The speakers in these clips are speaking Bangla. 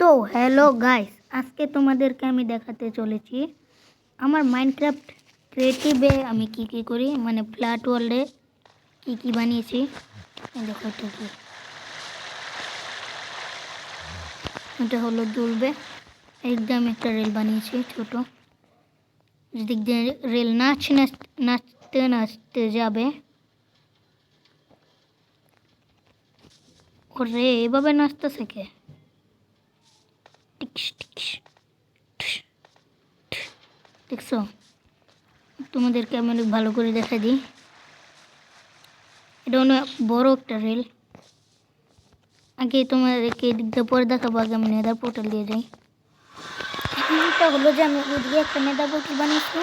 তো হ্যালো গাইস, আজকে তোমাদেরকে আমি দেখাতে চলেছি আমার মাইনক্রাফট ক্রিয়েটিভে আমি কি করি, মানে ফ্ল্যাট ওয়ার্ল্ডে কি বানিয়েছি। দেখো এটা হলো দুলবে। একদম একটা রেল বানিয়েছি ছোট, যেদিক দিয়ে রেল নাচতে নাচতে যাবে। ওরে এভাবে নাচতেছে কে? টিকস টিকস দেখছো? তোমাদেরকে আমি অনেক ভালো করে দেখা দিই। এটা অনেক বড় একটা রেল। আগে তোমাদেরকে এদিক দিয়ে পরে দেখাবো, আগে আমি নেদার পোর্টাল দিয়ে যাই। এটা হলো যে আমি ওদিকে একটা নেদার পোর্টাল বানিয়েছি,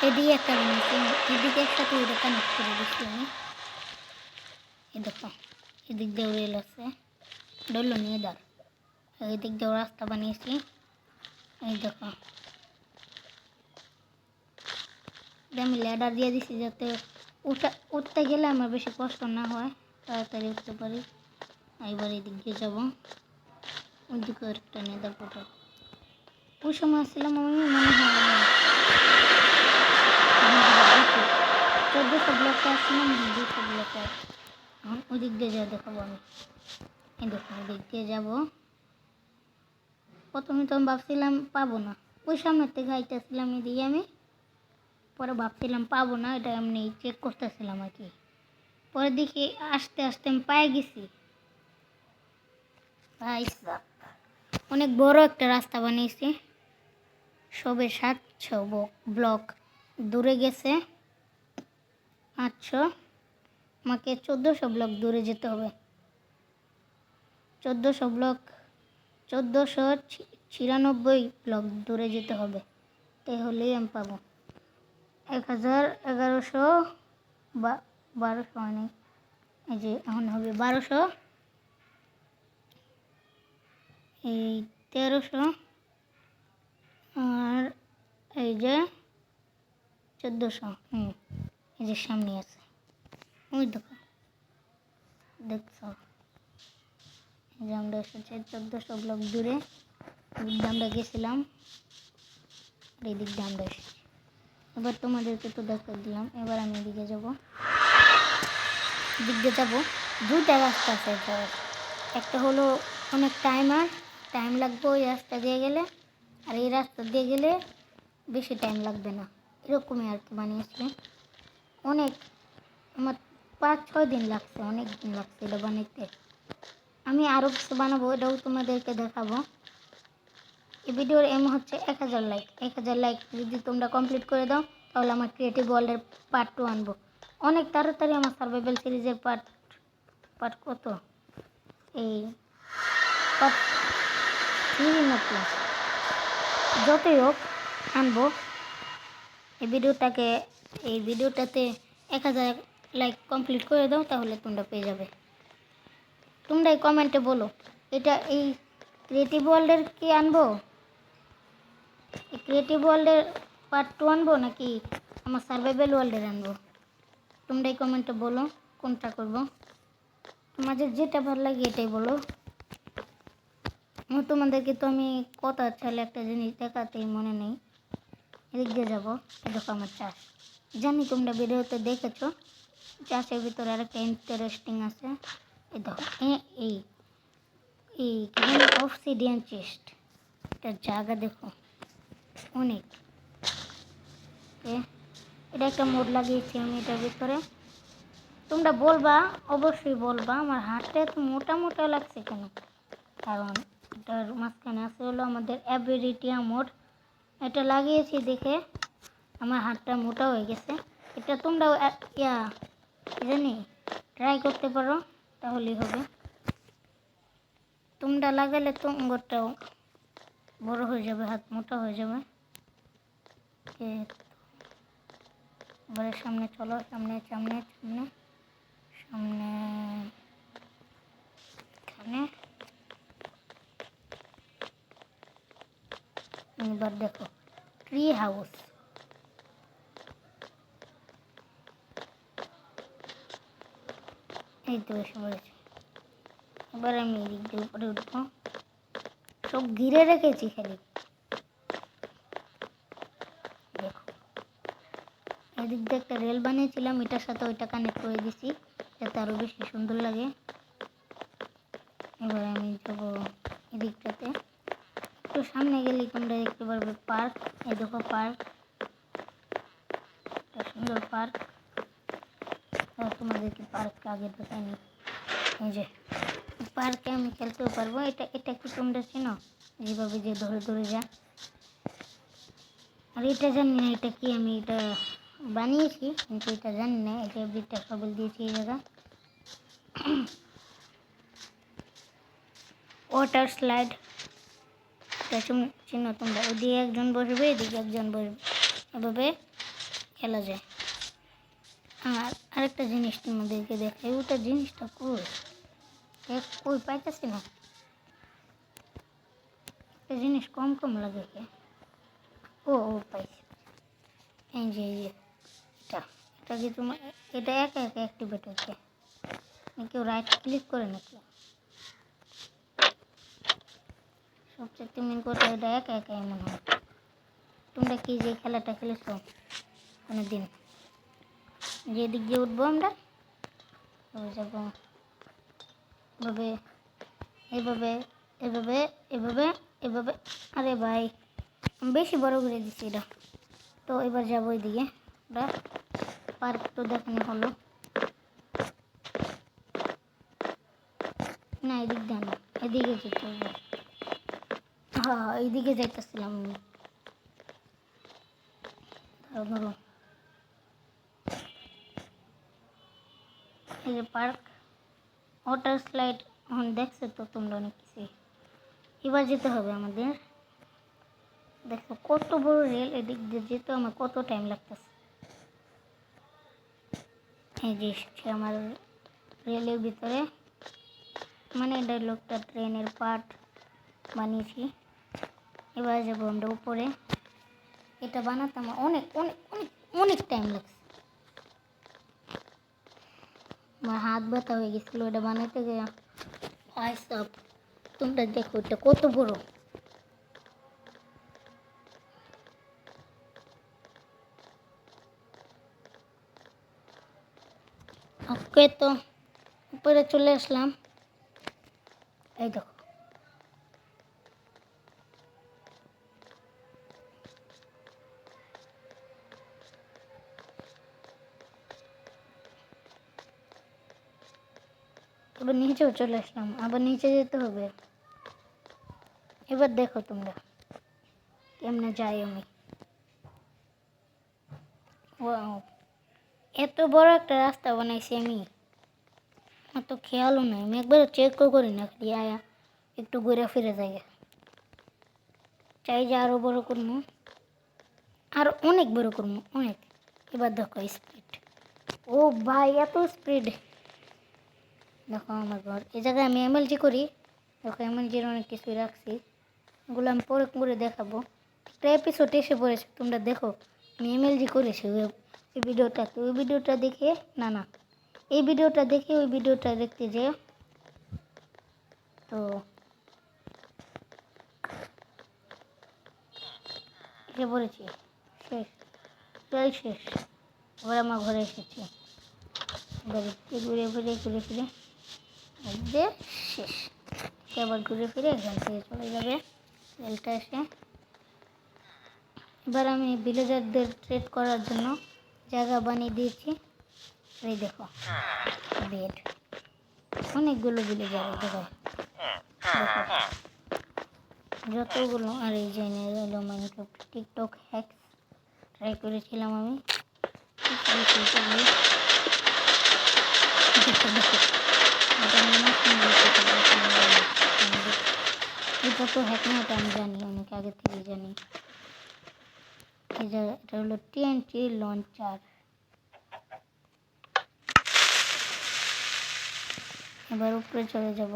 এদিকে একটা বানিয়েছি, এদিকে একসাথে ওটা কানেক্ট করে দিচ্ছি আমি। এই দেখো এদিক দিয়েও রেল আছে, এটা হলো নেদার। এদিক দিয়েও রাস্তা বানিয়েছি। এই দেখো আমি ল্যাডার দিয়ে দিচ্ছি যাতে উঠতে গেলে আমার বেশি কষ্ট না হয়, তাড়াতাড়ি উঠতে পারি। এবার এদিক দিয়ে যাবো, ওইদিকে একটা নেদার পোর্টাল। ওই সময় আসছিলাম আমি, মনে হয় 1400 ব্লকে আসছিলাম, 200 ব্লকে। এখন ওই দিক দিয়ে যা দেখাবো আমি। এই দেখুন ওই দিক দিয়ে যাবো। প্রথমে তো আমি ভাবছিলাম পাবো না, ওই সামনের থেকে আইতেছিলাম এদিকে আমি, পরে ভাবছিলাম পাবো না, এটা এমনি চেক করতেছিলাম আর কি। পরে দেখি আস্তে আস্তে আমি পায়ে গেছি। অনেক বড় একটা রাস্তা বানিয়েছি, সবে 700 ব্লক দূরে গেছে। 800, আমাকে 1400 ব্লক দূরে যেতে হবে। 1496 ব্লক দূরে যেতে হবে, তাহলেই আমি পাবো 1000 1100 বা 1200 হয়নি, এই যে এখন হবে 1200, এই 1300, আর এই যে 1400। এই যে সামনে আছে, ওই দেখছো এই যে আমরা এসেছি 1400 ব্লক দূরে। এদিক দিয়ে আমরা গেছিলাম, আর এদিক দিয়ে আমরা এসেছি। এবার তোমাদেরকে তো দেখা দিলাম, এবার আমি এদিকে যাবো। এদিক দিয়ে যাবো, দুইটা রাস্তা আছে। একটা হলো অনেক টাইম লাগবে ওই রাস্তা দিয়ে গেলে, আর এই রাস্তা দিয়ে গেলে বেশি টাইম লাগবে না, এরকমই আর কি বানিয়েছি। অনেক আমার 5-6 দিন লাগছে, অনেক দিন লাগছে এটা বানাইতে। আমি আরও কিছু বানাবো, এটাও তোমাদেরকে দেখাবো। এই ভিডিওর এম হচ্ছে 1000 লাইক। 1000 লাইক যদি তোমরা কমপ্লিট করে দাও, তাহলে আমার ক্রিয়েটিভ ওয়ার্ল্ডের পার্ট 2 আনবো অনেক তাড়াতাড়ি। আমার সার্ভাইভাল সিরিজের পার্ট কত, এই পার্ট 3 না 2, যতই হোক আনবো। এই ভিডিওটাতে 1000 লাইক কমপ্লিট করে দাও, তাহলে তোমরা পেয়ে যাবে। তোমরা এই কমেন্টে বলো, এটা এই ক্রিয়েটিভ ওয়ার্ল্ডের কি আনবো, এই ক্রিয়েটিভ ওয়ার্ল্ডের পার্ট 2 আনবো নাকি আমার সার্ভাইভাল ওয়ার্ল্ডের আনবো। তোমরা এই কমেন্টে বলো কোনটা করবো, তোমাদের যেটা ভালো লাগে এটাই বলো। তোমাদেরকে তো আমি কথা চাইলে একটা জিনিস দেখাতেই মনে নেই। এদিক দিয়ে যাবো, দেখো আমার চাষ। জানি তোমরা ভিডিওতে দেখেছো, চাষের ভিতরে আরেকটা ইন্টারেস্টিং আছে। এই দেখো এই এই অবসিডিয়ান চেস্ট, এটার জায়গা দেখো অনেক। এটা একটা মোড লাগিয়েছি আমি এটার ভিতরে। তোমরা বলবা, অবশ্যই বলবা আমার হাতটা এত মোটা মোটা লাগছে কেন, কারণ এটার মাঝখানে আছে হলো আমাদের অ্যাবিলিটিয়া মোড। এটা লাগিয়েছি দেখে আমার হাতটা মোটা হয়ে গেছে। এটা তোমরাও জানি ট্রাই করতে পারো, তাহলেই হবে। তোমরা লাগালে তোমারটাও বড় হয়ে যাবে, হাত মোটা হয়ে যাবে। এবারে সামনে চলো, সামনে সামনে সামনে সামনে, এখানে এবার দেখো ট্রি হাউস। এই তো এসে পড়েছে। এবার আমি এদিক দিয়ে উপরে উঠবো। সব ঘিরে রেখেছি খালি। দেখো এদিক দিয়ে একটা রেল বানিয়েছিলাম, এটার সাথে ওইটা কানেক্ট করে দিছি যাতে আরও বেশি সুন্দর লাগে। এবার আমি যাবো এদিকটাতে। একটু সামনে গেলেই তোমরা দেখতে পারবে পার্ক। এই দেখো পার্ক, একটা সুন্দর পার্ক। তোমাদেরকে পার্কটা আগে দেখাইনি। এই যে পার্কে আমি খেলতেও পারবো। এটা কি তোমরা চিনো? যেভাবে যে ধরে ধরে যা। আর এটা জানি না এটা কি, আমি এটা বানিয়েছি কিন্তু এটা জানি না। এটা বিটটা সবল দিয়েছি এই জায়গা। ওয়াটার স্লাইড, এটা চিনো তোমরা? ওদিকে একজন বসবে, এদিকে একজন বসবে, এভাবে খেলা যায়। আর আরেকটা জিনিস তোমাদেরকে দেখাই। ওটা জিনিসটা কই পাইতেছি না। একটা জিনিস কম কম লাগে কে। ও পাইছি। এই যে এটা কি তোমার, এটা একা একা অ্যাক্টিভেট হচ্ছে, কেউ রাইট ক্লিক করে নাকি? সবচেয়ে মেন কথা এটা একা একা এমন হয়। তোমরা কি যে খেলাটা খেলেছো কোনো দিন? যেদিক দিয়ে উঠবো আমরা যাবো এভাবে এভাবে এভাবে এভাবে এভাবে। আরে ভাই আমি বেশি বড় করে দিচ্ছি এটা। তো এবার যাবো ওইদিকে। ওটা পার্ক তো দেখানো হলো না, এদিক দিয়ে না, এদিকে যেতে হবে। হ্যাঁ এইদিকে যাইতেছিলাম আমি। ধরো এই যে পার্ক, ওয়াটার স্লাইড এখন দেখছো তো তোমরা অনেক কিছু। এবার যেতে হবে আমাদের। দেখো কত বড় রেল, এদিক দিয়ে যেতে আমার কত টাইম লাগতেছে। এই যে এসেছে আমার রেলের ভিতরে, মানে এটা লোকটা ট্রেনের পার্ট বানিয়েছি। এবার যাবো আমরা উপরে। এটা বানাতে আমার অনেক অনেক অনেক অনেক টাইম লাগছে। আমার হাত ব্যথা হয়ে গেছিলো এটা বানাতে গিয়ে। সব তোমরা দেখো এটা কত বড়। ওকে তো উপরে চলে আসলাম। এই দেখো এবার নিচেও চলে আসলাম, আবার নিচে যেতে হবে। এবার দেখো তোমরা কেমনে যাই আমি। ওয়াও, এত বড় একটা রাস্তা বানাইছি আমি, আমার তো খেয়ালও নাই। আমি একবার চেকও করি না, খালি আয়া একটু ঘুরে ফিরে যাই। চাই যে আরও বড় করবো, আর অনেক বড় করবো অনেক। এবার দেখো স্পিড, ও ভাই এত স্পিড। দেখো আমার ঘর, এই জায়গায় আমি এমএলজি করি। দেখো এমএলজির অনেক কিছু রাখছি, ওগুলো আমি পরে করে দেখাবো। একটা এপিসোড এসে পড়েছে, তোমরা দেখো আমি এমএলজি করেছি ওই ভিডিওটা। তো ওই ভিডিওটা দেখে না এই ভিডিওটা দেখে ওই ভিডিওটা দেখতে যে, তো এসে পড়েছি। শেষ, প্রায় শেষ। এবার আমার ঘরে এসেছি। এবার একটু ঘুরে ফিরে যে শেষ। আবার ঘুরে ফিরে এখান থেকে চলে যাবে রেলটা এসে। এবার আমি ভিলেজারদের ট্রেড করার জন্য জায়গা বানিয়ে দিয়েছি। এই দেখো বেড, অনেকগুলো ভিলেজার দেখো যতগুলো। আর এই যে হলো মাইনক্রাফট টিকটক হ্যাকস ট্রাই করেছিলাম আমি। এটা তো হ্যাক না, এটা আমি জানি, অনেক আগে থেকেই জানি। এটা হলো টিএনটি লঞ্চার। এবার উপরে চলে যাব।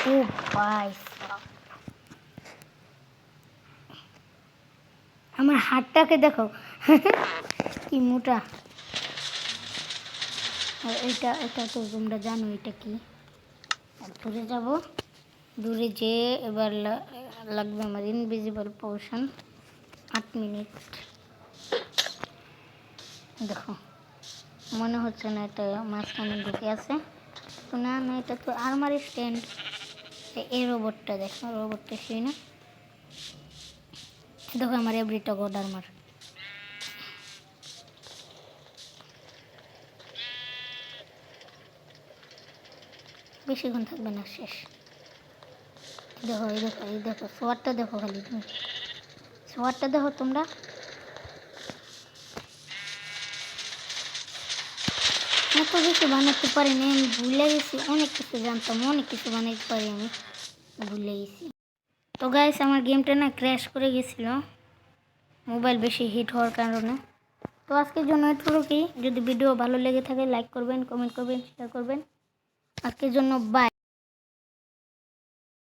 ও ভাই আমার হাতটাকে দেখো কি মোটা। আর এটা তো তোমরা জানো এটা কি। ধরে যাব দূরে যেয়ে এবার লাগবে আমার ইনভিজিবল পোর্শন। 8 মিনিট। দেখো মনে হচ্ছে না এটা মাঝখানে ঢুকে আছে, তো না না এটা তো আলমারি স্ট্যান্ড। এই রোবটটা দেখো, রোবটটা সেই না, দেখো আমার এভরিটা গড আর্মার। বেশিক্ষণ থাকবে না, শেষ। দেখো এই দেখো এই দেখো সোয়ারটা দেখো, খালি তুমি সোয়ারটা দেখো তোমরা। এত বেশি বানাতে পারিনি, আমি ভুলে গেছি। অনেক কিছু জানতাম, অনেক কিছু বানাইতে পারি, আমি ভুলে গেছি। তো গাইস আমার গেমটা না ক্র্যাশ করে গেছিল মোবাইল বেশি হিট হওয়ার কারণে। তো আজকের জন্য এটুকুই। যদি ভিডিও ভালো লেগে থাকে লাইক করবেন, কমেন্ট করবেন, শেয়ার করবেন। আজকের জন্য বাই।